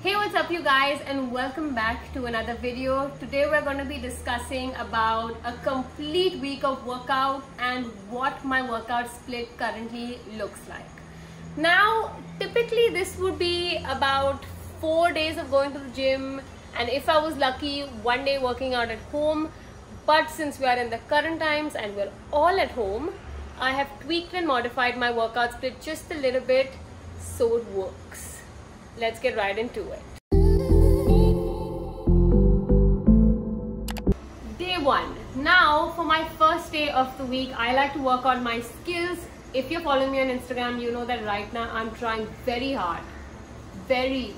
Hey, what's up you guys, and welcome back to another video. Today we're going to be discussing about a complete week of workout and what my workout split currently looks like. Now, typically this would be about 4 days of going to the gym, and if I was lucky, 1 day working out at home. But since we are in the current times and we're all at home, I have tweaked and modified my workout split just a little bit so it works. Let's get right into it. Day 1. Now for my first day of the week, I like to work on my skills. If you're following me on Instagram, you know that right now I'm trying very hard, very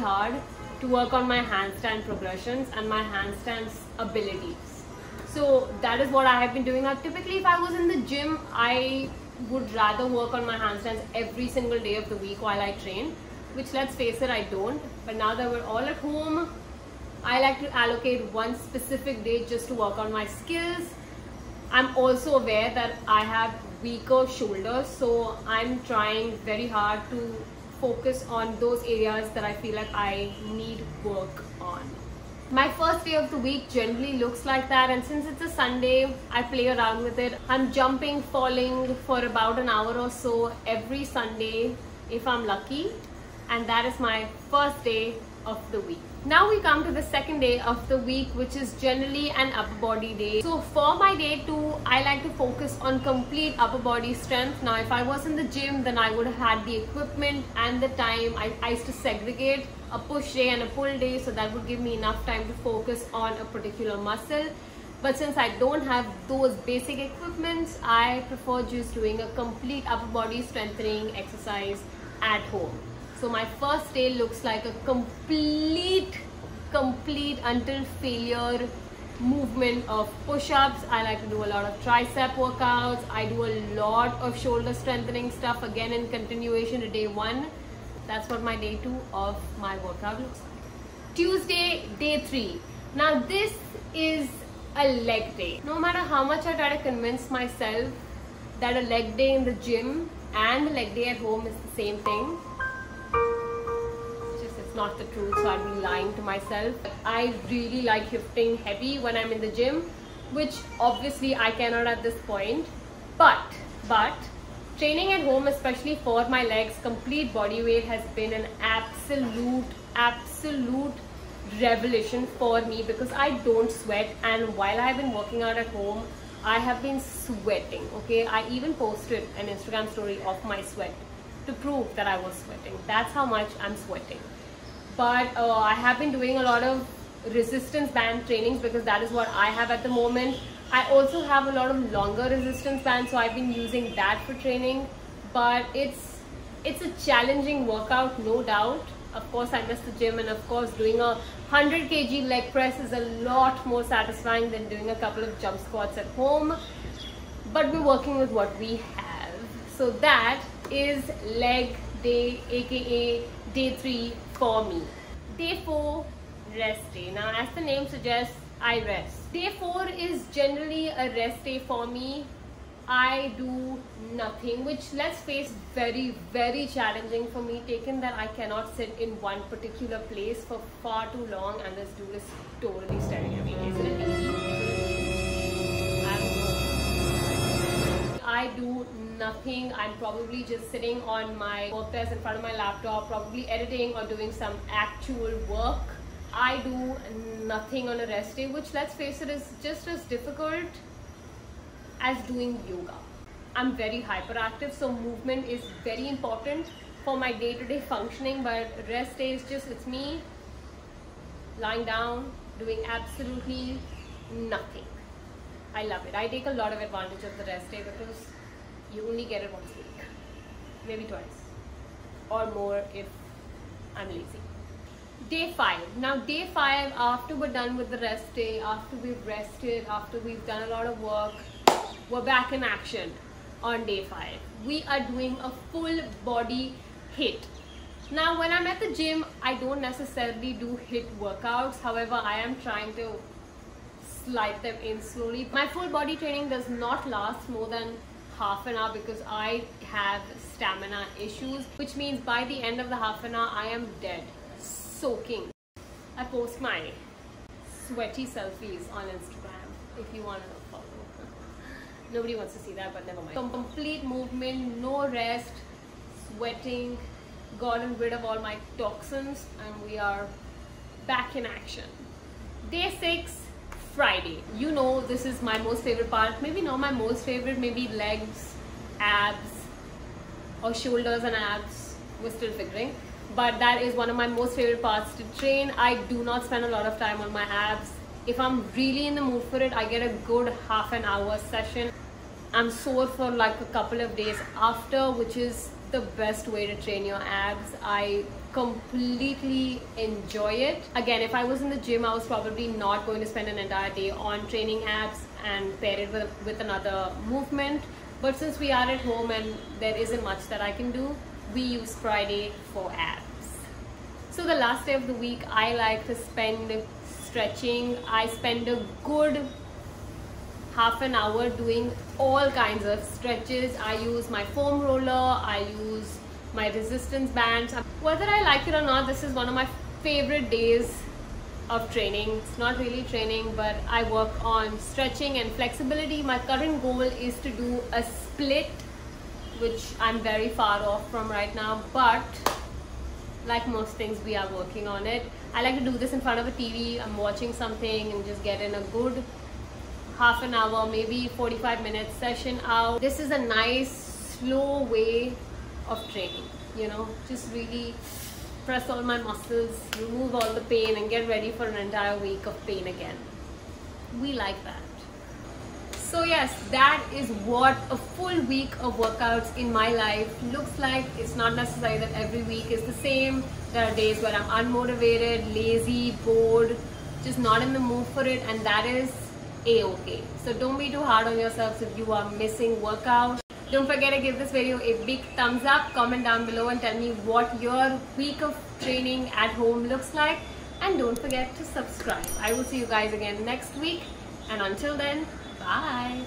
hard to work on my handstand progressions and my handstands abilities. So that is what I have been doing. Typically, if I was in the gym, I would rather work on my handstands every single day of the week while I train, which, let's face it, I don't. But now that we're all at home, I like to allocate one specific day just to work on my skills. I'm also aware that I have weaker shoulders, so I'm trying very hard to focus on those areas that I feel like I need work on. My first day of the week generally looks like that, and since it's a Sunday, I play around with it. I'm jumping, falling for about an hour or so every Sunday if I'm lucky, and that is my first day of the week. Now we come to the second day of the week, which is generally an upper body day. So for my day 2, I like to focus on complete upper body strength. Now if I was in the gym, then I would have had the equipment and the time. I used to segregate a push day and a pull day, so that would give me enough time to focus on a particular muscle. But since I don't have those basic equipments, I prefer just doing a complete upper body strengthening exercise at home. So my first day looks like a complete until failure movement of push-ups. I like to do a lot of tricep workouts. I do a lot of shoulder strengthening stuff, again in continuation to day 1. That's what my day 2 of my workout looks like. Tuesday, day 3. Now this is a leg day. No matter how much I try to convince myself that a leg day in the gym and a leg day at home is the same thing, it's not the truth, so I'd be lying to myself. I really like lifting heavy when I'm in the gym, which obviously I cannot at this point. But training at home, especially for my legs, complete body weight, has been an absolute revelation for me because I don't sweat, and while I've been working out at home, I have been sweating. Okay, I even posted an Instagram story of my sweat to prove that I was sweating. That's how much I'm sweating. But I have been doing a lot of resistance band trainings because that is what I have at the moment. I also have a lot of longer resistance bands, so I've been using that for training. But it's a challenging workout, no doubt. Of course, I miss the gym, and of course doing a 100 kg leg press is a lot more satisfying than doing a couple of jump squats at home. But we're working with what we have. So that is leg day, aka day 3 for me. Day 4, rest day. Now as the name suggests, I rest. Day 4 is generally a rest day for me. I do nothing, which, let's face, very challenging for me, taken that I cannot sit in one particular place for far too long, and this dude is totally staring at me. Isn't it easy? I don't know. I do nothing. I'm probably just sitting on my work desk in front of my laptop, probably editing or doing some actual work. I do nothing on a rest day, which, let's face it, is just as difficult as doing yoga. I'm very hyperactive, so movement is very important for my day-to-day functioning, but rest day is just, it's me lying down doing absolutely nothing. I love it. I take a lot of advantage of the rest day because you only get it once a week, maybe twice or more if I'm lazy. Day 5. Now day 5, after we're done with the rest day, after we've rested, after we've done a lot of work, we're back in action on day 5. We are doing a full body HIIT. Now when I'm at the gym, I don't necessarily do HIIT workouts. However, I am trying to slide them in slowly. My full body training does not last more than half an hour because I have stamina issues, which means by the end of the half an hour I am dead. soaking. I post my sweaty selfies on Instagram if you want to follow. Nobody wants to see that, but never mind. Complete movement, no rest, sweating, gotten rid of all my toxins, and we are back in action. Day 6, Friday. You know, this is my most favorite part. Maybe not my most favorite, maybe legs, abs, or shoulders and abs. We're still figuring. But that is one of my most favorite parts to train. I do not spend a lot of time on my abs. If I'm really in the mood for it, I get a good half an hour session. I'm sore for like a couple of days after, which is the best way to train your abs. I completely enjoy it. Again, if I was in the gym, I was probably not going to spend an entire day on training abs and pair it with another movement. But since we are at home and there isn't much that I can do, we use Friday for abs. So the last day of the week, I like to spend stretching. I spend a good half an hour doing all kinds of stretches. I use my foam roller, I use my resistance bands. Whether I like it or not, this is one of my favorite days of training. It's not really training, but I work on stretching and flexibility. My current goal is to do a split, which I'm very far off from right now, but like most things, we are working on it. I like to do this in front of a TV. I'm watching something and just get in a good half an hour, maybe 45 minutes session out. This is a nice slow way of training, you know, just really press all my muscles, remove all the pain, and get ready for an entire week of pain again. We like that. So yes, that is what a full week of workouts in my life looks like. It's not necessary that every week is the same. There are days where I'm unmotivated, lazy, bored, just not in the mood for it, and that is A-okay. So don't be too hard on yourselves if you are missing workout. Don't forget to give this video a big thumbs up, comment down below and tell me what your week of training at home looks like, and don't forget to subscribe. I will see you guys again next week, and until then, bye.